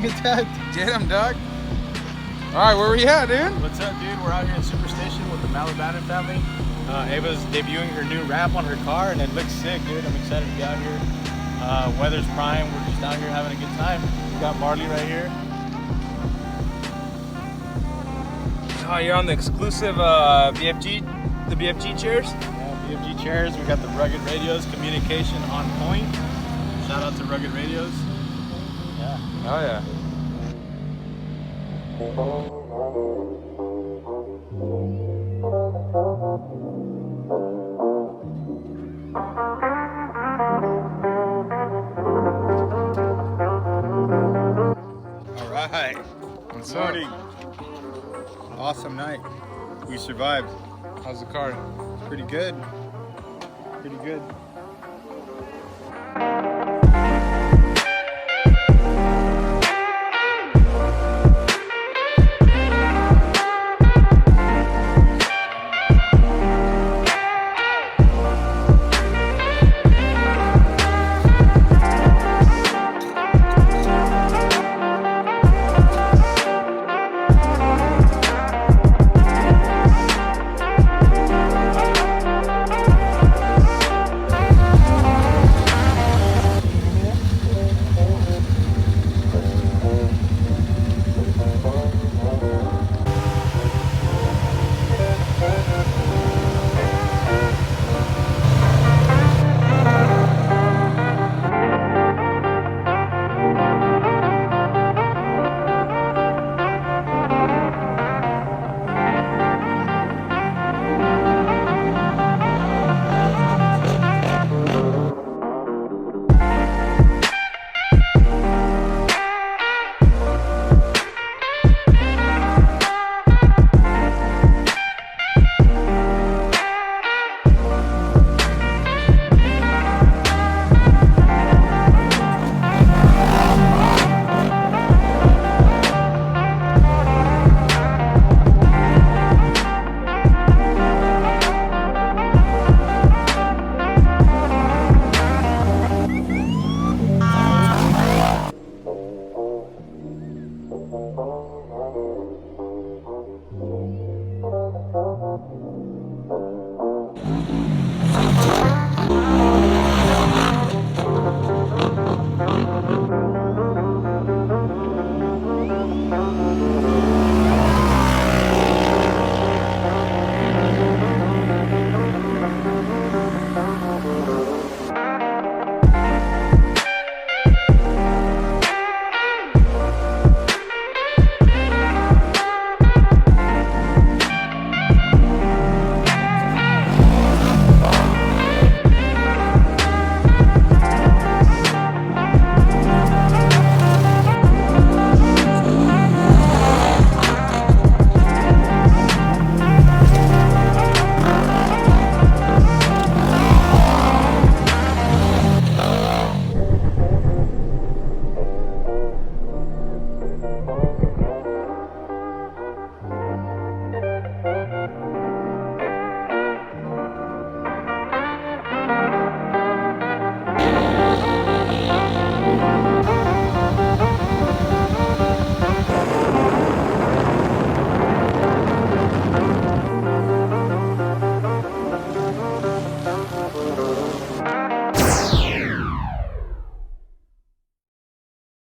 at that. Get him, Doug. All right, where we at, dude? What's up, dude? We're out here in Superstation with the Malabanan family. Eva's debuting her new wrap on her car, and it looks sick, dude. I'm excited to be out here. Weather's prime. We're just out here having a good time. We got Marley right here. Oh, you're on the exclusive BFG chairs? Yeah, BFG chairs. We got the rugged radios, communication on point. Shout out to rugged radios. Yeah. Oh yeah. All right. What's Morning. up? Awesome night. We survived. How's the car? Pretty good. Pretty good.